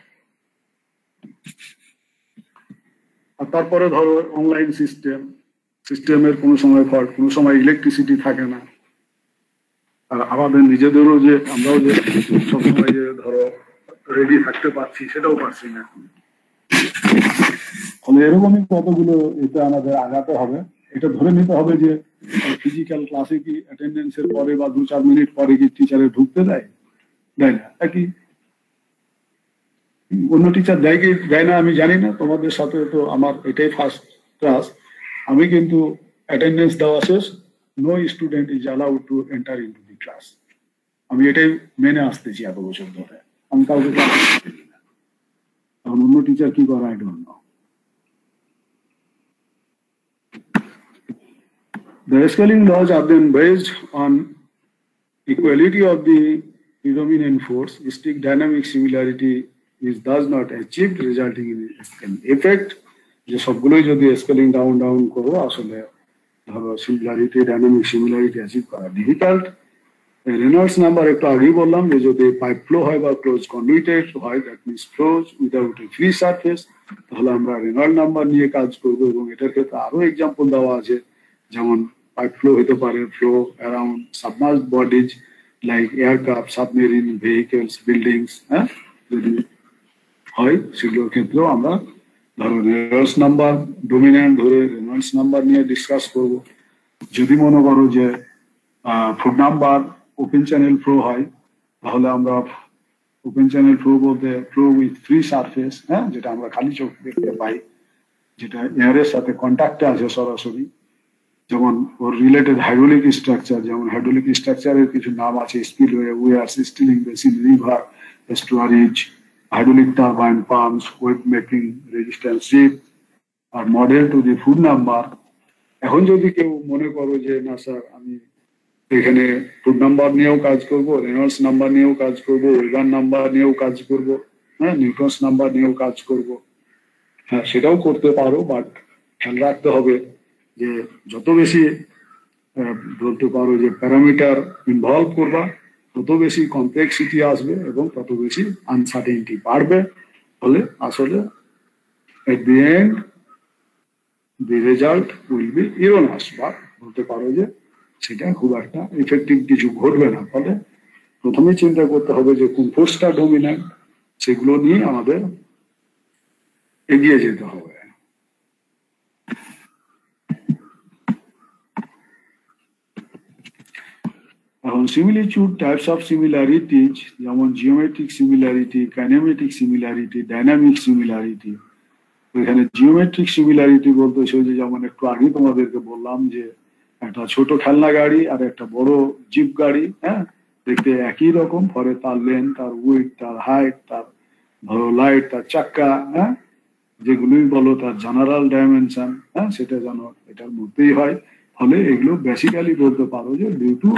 আর তারপরে ধরো অনলাইন সিস্টেমের কোনো সময় ফল্ট, কোনো সময় ইলেকট্রিসিটি থাকে না। আর আমাদের নিজেদেরও যে আমরাও যে সবসময় যে ধরো রেডি থাকতে পারছি সেটাও পারছি না। ফলে এরকমই কতগুলো এটা আমাদের আগাতে হবে। এটা ধরে নিতে হবে যে ফিজিক্যাল ক্লাসে কি অ্যাটেন্ডেন্সের পরে বা 2-4 মিনিট পরে কি টিচারে ঢুকতে দেয় না, একই অন্য টিচার দেয় কি দেয় না আমি জানি না। তোমাদের সাথে তো আমার এটাই ফার্স্ট ক্লাস, আমি কিন্তু অ্যাটেন্ডেন্স দেওয়া শেষ, no student is allowed to enter into the class. আমি এটাই মেনে আসতেছি এত বছর ধরে, আমি কাউকে ক্লাস করতে দিই না। এখন অন্য টিচার কি করে I don't know. The scaling laws are then based on equality of the predominant force. Strict dynamic similarity is thus not achieved, resulting in an effect. যে সবগুলোই যদি স্কেলিং ডাউন করো, আসলে ধরো সিমিলারিটি, ডাইনামিক সিমিলারিটি অ্যাচিভ করা ডিফিকাল্ট। রেনল্ডস নাম্বার একটু আগেই বললাম যে যদি পাইপ ফ্লো হয় বা ক্লোজ কন্ডুইটেড হয়, that means flows without a free surface, তাহলে আমরা রেনল্ড নাম্বার নিয়ে কাজ করবো। এবং এটার ক্ষেত্রে আরো এক্সাম্পল দেওয়া আছে, যেমন পাইপ ফ্লো হতে পারে flow around submerged bodies like aircraft, submarine, vehicles, buildings, হ্যাঁ, যদি হয় সেগুলোর ক্ষেত্রেও আমরা ধরো রেনল্ডস নাম্বার ডোমিনেন্ট ধরে রেনল্ডস নাম্বার নিয়ে ডিসকাস করব। যদি মনে করো যে Froude number open channel flow হয়, তাহলে আমরা ওপেন চ্যানেল ফ্লো বলতে ফ্লো উইথ ফ্রি সারফেস, হ্যাঁ, যেটা আমরা খালি চোখ দেখতে পাই, যেটা এয়ারের সাথে কন্ট্যাক্টে আছে সরাসরি। যেমন ওর রিলেটেড হাইড্রোলিক স্ট্রাকচার, যেমন হাইড্রোলিক স্ট্রাকচারের কিছু নাম আছে, spillway, weirs, stilling basin, river, estuaries, hydraulic turbine, pumps, wave making, resistance ship, আর model to the Froude number. এখন যদি কেউ মনে করো যে না স্যার আমি এখানে ফুড নাম্বার নিয়েও কাজ করব, রেনল্ডস নাম্বার নিয়েও কাজ করব, ওয়েগান নাম্বার নিয়েও কাজ করব, হ্যাঁ, নিউটনস নাম্বার নিয়েও কাজ করব, হ্যাঁ, সেটাও করতে পারো, বাট খেয়াল রাখতে হবে যে যত বেশি বলতে পারো যে প্যারামিটার ইনভলভ করবা, তত বেশি কমপ্লেক্সিটি আসবে এবং তত বেশি আনসার্টেনিটি বাড়বে। ফলে আসলে at the end the result will be erroneous, বা বলতে পারো যে সেটা খুব একটা ইফেক্টিভ কিছু ঘটবে না। ফলে প্রথমে চিন্তা করতে হবে যে কোন ফোর্সটা ডমিনেন্ট, সেগুলো নিয়ে আমাদের এগিয়ে যেতে হবে। এখন সিমিলিটিউড টাইপস অফ সিমিলারিটিজ, যেমন geometric similarity, kinematic similarity, dynamic similarity. এখানে জিওমেট্রিক সিমিলারিটি বলতে যে যেমন একটু আগে তোমাদেরকে বললাম যে একটা ছোট খেলনা গাড়ি আর একটা বড় জিপ গাড়ি, হ্যাঁ, দেখতে একই রকম, ফলে তার লেন্থ, তার উইথ, তার হাইট, তার ধরো লাইট, তার চাক্কা, হ্যাঁ, যেগুলোই বলো তার জেনারেল ডাইমেনশন, হ্যাঁ, সেটা যেন এটার মধ্যেই হয়। ফলে এগুলো বেসিক্যালি বলতে পারো যে ডিউ টু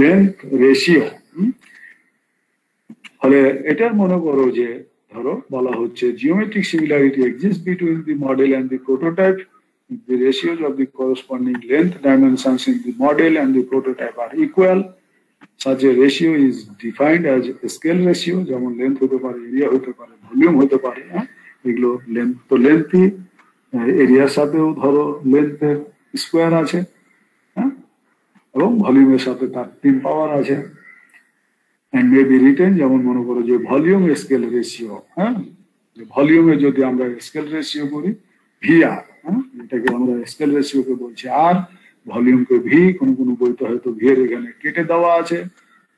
লেন্থ রেশিও। তাহলে এটার মনে করো যে ধরো বলা হচ্ছে geometric similarity exist between the model and the prototype, the ratios of the corresponding length dimensions in the model and the prototype are equal. Such a ratio is defined as a scale ratio, যেমন লেন্থ হতে পারে, এরিয়া হতে পারে, ভলিউম হতে পারে। এগুলো লেন্থ তো লেন্থই, এরিয়ার সাথেও ধরো লেন্থের স্কোয়ার আছে, হ্যাঁ, এবং ভলিউমের সাথে তার 3 পাওয়ার আছে। and may be written যেমন মনে করো যে ভলিউম স্কেল রেশিও, হ্যাঁ, ভলিউমে যদি আমরা স্কেল রেশিও করি ভিআর, হ্যাঁ, এটাকে আমরা স্কেল রেশিওকে বলছি আর, ভলিউমকে ভি, কোন কোন বইতে হয়তো ভি এর এখানে কেটে দেওয়া আছে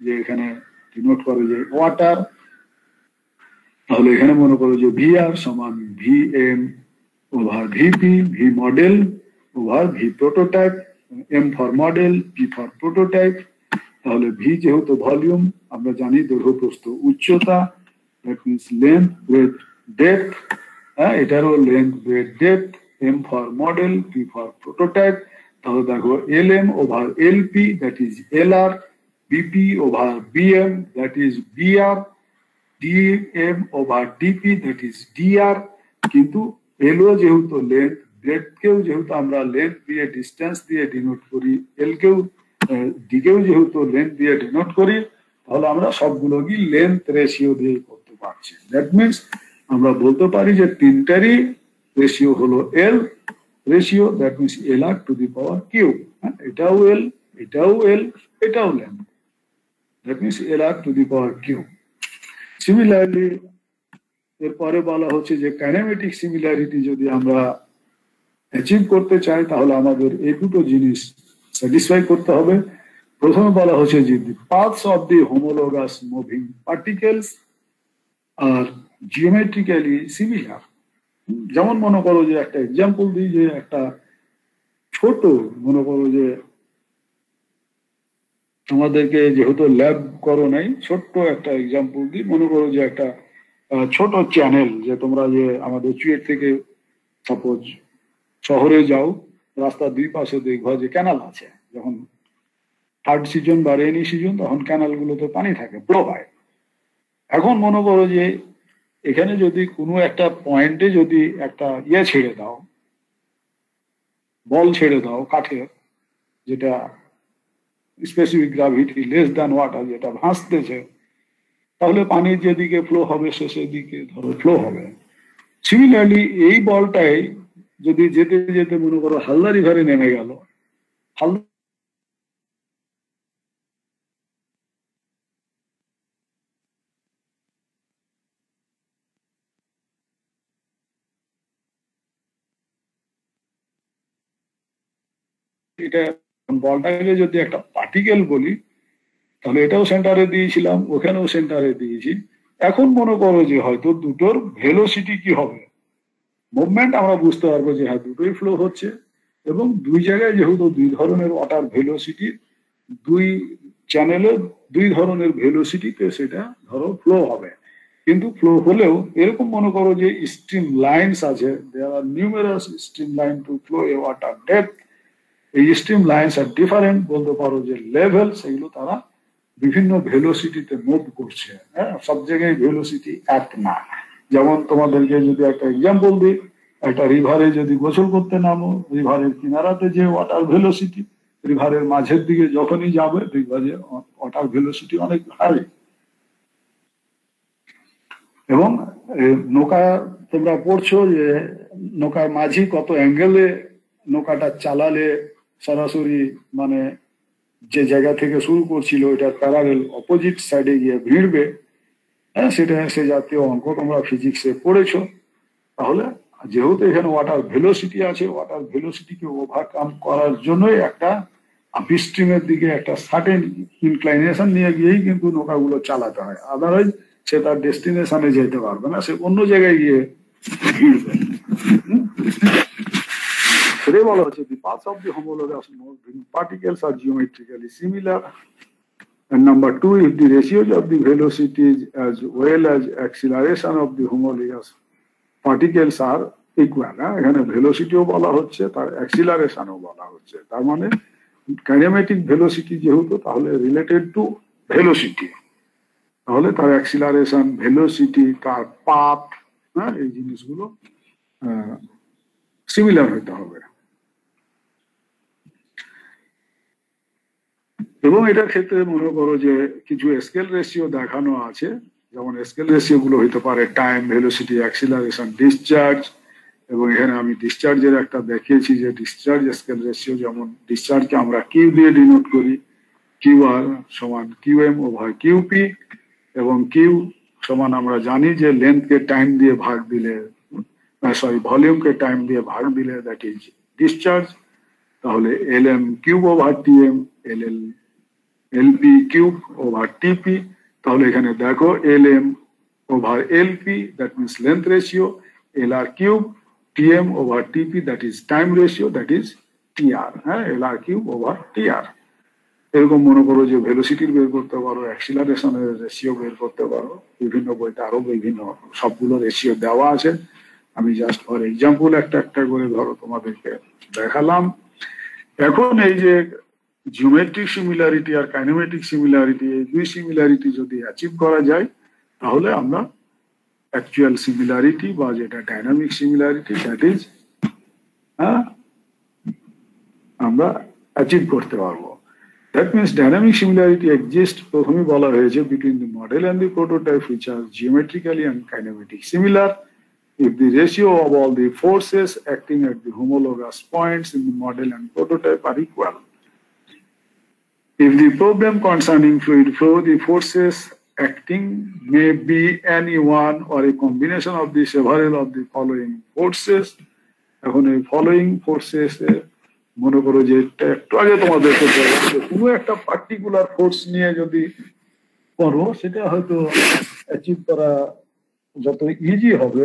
যে এখানে ডিনোট করে যে ওয়াটার। তাহলে এখানে মনে করো যে ভিআর সমান V M over VP, V model over V prototype, M for model, P for prototype. তাহলে ভি যেহেতু ভলিউম, আমরা জানি দৈর্ঘ্য প্রস্থ উচ্চতা, that means length breadth depth, হ্যাঁ, এটারও length breadth depth, M for model, P for prototype. তাহলে দেখো L M over L P, that is L R, BP over BM, that is BR, DM over DP, that is DR. কিন্তু এলও যেহেতু লেন্থ, ব্রেথকেও যেহেতু আমরা লেন্থ দিয়ে ডিস্টেন্স দিয়ে ডিনোট করি, এলকেও দিকেও যেহেতু লেন্থ দিয়ে ডিনোট করি, তাহলে আমরা সবগুলো কি লেন্থ রেশিও দিয়ে করতে পারছি। দ্যাট মিনস আমরা বলতে পারি যে তিনটারই রেশিও হলো L ratio, that means L R to the power Q, এটাও এল, এটাও এল, এটাও length, that means L R to the power Q. Similarly এরপরে বলা হচ্ছে যে কাইনেমেটিক সিমিলারিটি যদি আমরা অ্যাচিভ করতে চাই তাহলে আমাদের এই দুটো জিনিস স্যাটিসফাই করতে হবে। প্রথমে বলা হচ্ছে যে the paths of the homologous moving particles are geometrically similar. যেমন মনে করো যে একটা এক্সাম্পল দিই, যে একটা ছোট, মনে করো যে আমাদেরকে যেহেতু ল্যাব করো নাই, ছোট্ট একটা এক্সাম্পল দিই। মনে করো যে একটা ছোট চ্যানেল, যে তোমরা যে আমাদের চুয়েট থেকে সাপোজ শহরে যাও, রাস্তার দুই পাশে দেখবা যে ক্যানাল আছে। যখন থার্ড সিজন বা রেনি সিজন তখন ক্যানালগুলোতে পানি থাকে, ফ্লো হয়। এখন মনে করো যে এখানে যদি কোনো একটা পয়েন্টে যদি একটা ইয়ে ছেড়ে দাও, বল ছেড়ে দাও কাঠের, যেটা specific gravity less than water, যেটা ভাসতেছে, তাহলে পানির যেদিকে ফ্লো হবে সে সেদিকে ধরো ফ্লো হবে। সিমিলারলি এই বলটাই যদি যেতে যেতে মনে করো হালদা রিভারে নেমে গেল, হালদা এটা বলটাকে যদি একটা পার্টিকেল বলি, তাহলে এটাও সেন্টারে দিয়েছিলাম, ওখানেও সেন্টারে দিয়েছি। এখন মনে করো যে হয়তো দুটোর ভেলোসিটি কি হবে, মুভমেন্ট আমরা বুঝতে পারবো যে হ্যাঁ দুটোই ফ্লো হচ্ছে, এবং দুই জায়গায় যেহেতু দুই ধরনের ওয়াটার ভেলোসিটি, দুই চ্যানেলে দুই ধরনের ভেলোসিটিতে সেটা ধরো ফ্লো হবে। কিন্তু ফ্লো হলেও এরকম মনে করো যে স্ট্রিম লাইনস আছে, there are numerous stream line to flow a water depth. এই স্ট্রিম লাইনস আর ডিফারেন্ট, বলতে পারো যে লেভেল, সেগুলো তারা বিভিন্ন ভেলোসিটিতে মুভ করছে, হ্যাঁ, সব জায়গায় ভেলোসিটি এক না। যেমন তোমাদেরকে যদি একটা এক্সাম্পল দিই, একটা রিভারে যদি গোসল করতে নামো, রিভারের কিনারাতে যে ওয়াটার ভেলোসিটি, রিভারের মাঝের দিকে যখনই যাবে দেখবা যে ওয়াটার ভেলোসিটি অনেক হাই। এবং নৌকা তোমরা পড়ছো যে নৌকার মাঝি কত অ্যাঙ্গেলে নৌকাটা চালালে সরাসরি মানে যে জায়গা থেকে শুরু করছিল এটার প্যারারেল অপোজিট সাইডে গিয়ে ভিড়বে, হ্যাঁ, সেটা সে জাতীয় অঙ্ক তোমরা ফিজিক্সে পড়েছো। তাহলে যেহেতু এখানে ওয়াটার ভেলোসিটি আছে, ওয়াটার ভেলোসিটিকে ওভারকাম করার জন্যই একটা আপস্ট্রিমের দিকে একটা সার্টেন ইনক্লাইনেশন নিয়ে গিয়েই কিন্তু নৌকাগুলো চালাতে হয়, আদারওয়াইজ সে তার ডেস্টিনেশনে যেতে পারবে না, সে অন্য জায়গায় গিয়ে ভিড়বে। সেটাই বলা হচ্ছে the paths of the homologous moving particles are geometrically similar. And number two, if the ratios of the velocities as well as acceleration of the homologous particles are equal, এখানে ভেলোসিটিও বলা হচ্ছে, তার অ্যাক্সিলারেশনও বলা হচ্ছে। তার মানে কাইনেমেটিক ভেলোসিটি যেহেতু, তাহলে রিলেটেড টু ভেলোসিটি, তাহলে তার অ্যাক্সিলারেশন, ভেলোসিটি, তার পাথ, হ্যাঁ, এই জিনিসগুলো সিমিলার হতে হবে। এবং এটার ক্ষেত্রে মনে করো যে কিছু স্কেল রেশিও দেখানো আছে, যেমন স্কেল রেশিও গুলো হতে পারে টাইম, ভেলোসিটি, অ্যাক্সিলারেশন, ডিসচার্জ। এবং এখানে আমি ডিসচার্জের একটা দেখিয়েছি যে ডিসচার্জ স্কেল রেশিও, যেমন ডিসচার্জকে আমরা কিউ দিয়ে ডিনোট করি, কিউ আর সমান কিউ এম ওভার কিউপি, এবং কিউ সমান আমরা জানি যে লেন্থকে টাইম দিয়ে ভাগ দিলে, সরি ভলিউমকে টাইম দিয়ে ভাগ দিলে দ্যাট ইজ ডিসচার্জ। তাহলে L M cube over T M, L L LP cube over TP. তাহলে এখানে দেখো L M over LP that means length ratio, L R cube TM over TP that is time ratio, that is TR. হ্যাঁ, L R cube over TR. এরকম মনে করো যে ভেলোসিটির বের করতে পারো, অ্যাক্সিলারেশনের রেশিও বের করতে পারো, বিভিন্ন বইতে আরো বিভিন্ন সবগুলো রেশিও দেওয়া আছে। আমি জাস্ট ফর এক্সাম্পল একটা একটা করে ধরো তোমাদেরকে দেখালাম। এখন এই যে জিওমেট্রিক সিমিলারিটি আর কাইনেমেটিক সিমিলারিটি, এই দুই সিমিলারিটি যদি অ্যাচিভ করা যায় তাহলে আমরা অ্যাকচুয়াল সিমিলারিটি বা যেটা ডাইনামিক সিমিলারিটি দ্যাট ইজ আমরা অ্যাচিভ করতে পারবো। That means dynamic similarity exist, প্রথমে বলা হয়েছে, between the model and the prototype which are geometrically and kinematic similar if the ratio of all the forces acting at the homologous points in the model and prototype are equal. If the problem concerning fluid flow, the forces acting may be any one or a combination of the several of the following forces. এখন এই ফলোইং ফোর্সেস মনে করো যে একটু আগে তোমাদেরকে বললাম যে কোনো একটা পার্টিকুলার ফোর্স নিয়ে যদি করো সেটা হয়তো অ্যাচিভ করা যত ইজি হবে,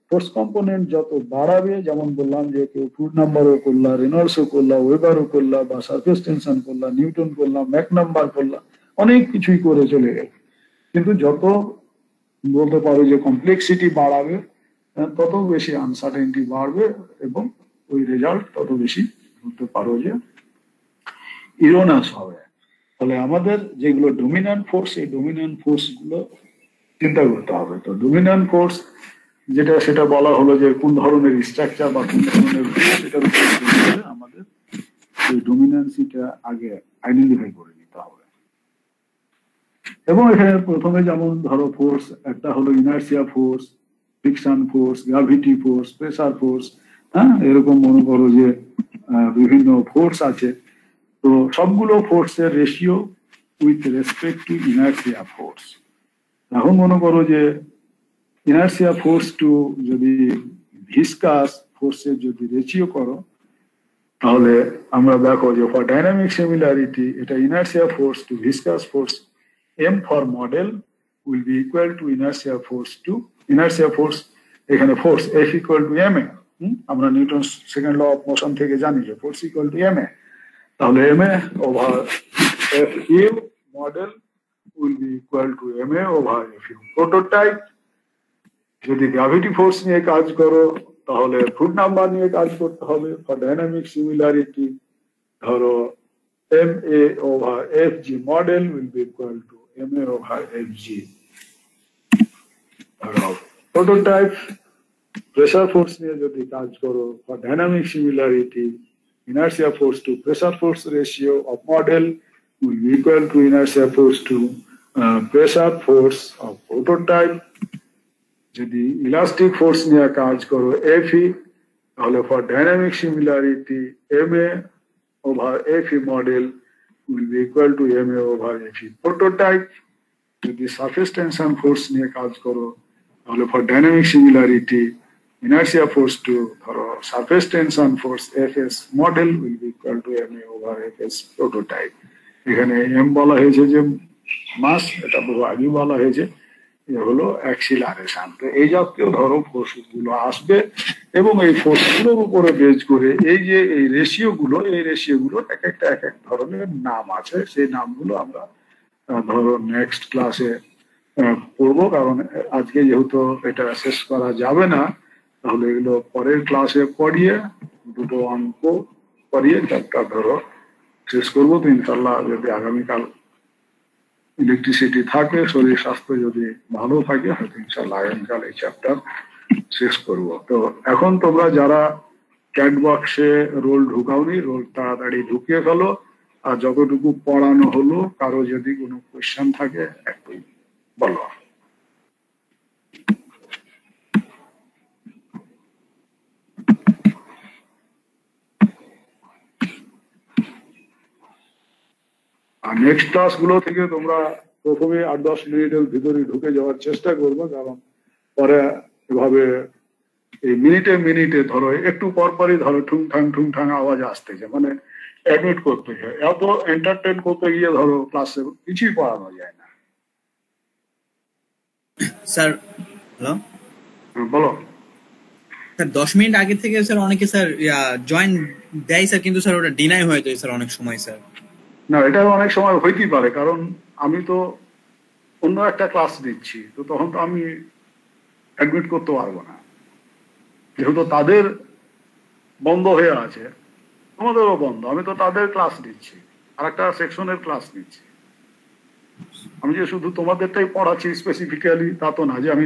ফোর্স কম্পোনেন্ট যত বাড়াবে, যেমন বললাম যে কেউ ফুট নাম্বারও করলা, রেনল্ডসও করলা, ওয়েবারও করলা, বা সারফেস টেনশন করলা, নিউটন করলা, ম্যাক নাম্বার করলা, অনেক কিছুই করে চলে গেল। কিন্তু যত বলতে পারো যে কমপ্লেক্সিটি বাড়াবে তত বেশি আনসার্টেনিটি বাড়বে এবং ওই রেজাল্ট তত বেশি বলতে পারো যে ইরোনাস হবে। তাহলে আমাদের যেগুলো ডোমিন্যান্ট ফোর্স, এই ডোমিন্যান্ট ফোর্স গুলো চিন্তা করতে হবে। তো ডোমিন্যান্ট ফোর্স যেটা, সেটা বলা হলো যে কোন ধরনের স্ট্রাকচার বা কোন ধরনের সেটার উপর আমাদের এই ডোমিন্যান্সিটা আগে আইডেন্টিফাই করে নিতে হবে। এবং এখানে প্রথমে যেমন ধরো ফোর্স, একটা হলো inertia force, friction force, gravity force, pressure force, হ্যাঁ, এরকম মনে করো যে বিভিন্ন ফোর্স আছে। তো সবগুলো ফোর্সের ratio with respect to inertia force. এখন মনে করো যে ইনার্সিয়া ফোর্স টু যদি ভিসকাস ফোর্সের যদি রেশিও করো, তাহলে আমরা দেখো যে ফর ডাইনামিক সিমিলারিটি এটা inertia force to viscous force M for model will be equal to inertia force to inertia force, এখানে force F equal to M A. আমরা Newton second law of motion থেকে জানি যে force equal to M A. তাহলে M A over F U model will be equal to M A over F U prototype. যদি গ্র্যাভিটি ফোর্স নিয়ে কাজ করো তাহলে ফুট নাম্বার নিয়ে কাজ করতে হবে। ফর ডাইনামিক সিমিলারিটি ধরো M A over F G model will be equal to M A over F G. Prototype pressure force নিয়ে যদি কাজ করো, for dynamic similarity inertia force to pressure force ratio of model will be equal to inertia force to pressure force of prototype. যদি ইলাস্টিক ফোর্স নিয়ে কাজ করো এফই, তাহলে for dynamic similarity M A over FE model will be equal to M A over FE prototype. যদি সারফেস টেনশন ফোর্স নিয়ে কাজ করো তাহলে for dynamic similarity inertia force to ধরো surface tension force fs model will be equal to ma over fs prototype। এখানে m বলা হয়েছে যে মাস, এটা বহু আগে বলা হয়েছে, এ হলো অ্যাক্সিলারেশন। তো এই জাতীয় ধরো ফোর্স গুলো আসবে এবং এই ফোর্স গুলোর উপরে বেজ করে এই যে এই রেশিও গুলো, এই রেশিও গুলো এক একটা এক এক ধরনের নাম আছে। সেই নামগুলো আমরা ধরো নেক্সট ক্লাসে পড়বো, কারণ আজকে যেহেতু এটা শেষ করা যাবে না, তাহলে এগুলো পরের ক্লাসে পড়িয়ে দুটো অঙ্ক পড়িয়ে চ্যাপ্টার ধরো শেষ করবো। তো ইনশাল্লাহ যদি আগামীকাল ইলেকট্রিসিটি থাকে, শরীর স্বাস্থ্য যদি ভালো থাকে, হয়তো ইনশাল্লাহ আগামীকাল এই চ্যাপ্টার শেষ করব। তো এখন তোমরা যারা চ্যাট বক্সে রোল ঢুকাওনি, রোল তাড়াতাড়ি ঢুকিয়ে ফেলো। আর যতটুকু পড়ানো হলো, কারো যদি কোনো কোয়েশ্চেন থাকে একটু বলো। আর নেক্সট ক্লাস গুলো থেকে তোমরা প্রথমে 8-10 মিনিটের ভিতরে ঢুকে যাওয়ার চেষ্টা করবে, কারণ পরে এভাবে এই মিনিটে মিনিটে ধরো একটু পরপরই ধরো ঠুং ঠাং আওয়াজ আসতেছে, মানে অ্যাডমিট করতে হয়। এত এন্টারটেন করতে গিয়ে ধরো ক্লাসে কিছুই পড়ানো যায় না। স্যার হ্যালো বলো। স্যার 10 মিনিট আগে থেকে স্যার অনেকে স্যার জয়েন দেয় স্যার, কিন্তু স্যার ওটা ডিনাই হয়ে যায় স্যার অনেক সময় স্যার। না, এটা অনেক সময় হইতেই পারে, কারণ আমি তো অন্য একটা ক্লাস দিচ্ছি, তো তখন তো আমি অ্যাডমিট করতে পারবো না, যেহেতু তাদের বন্ধ হয়ে আছে, তোমাদেরও বন্ধ। আমি তো তাদের ক্লাস নিচ্ছি, আর একটা সেকশনের ক্লাস নিচ্ছি। আমি যে শুধু তোমাদেরটাই পড়াচ্ছি স্পেসিফিক্যালি তা তো না, যে আমি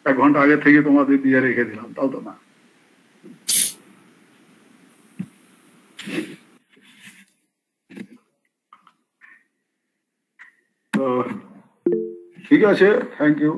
1 ঘন্টা আগে থেকে তোমাদের দিয়ে রেখে দিলাম, তাও তো না। তো ঠিক আছে, থ্যাংক ইউ।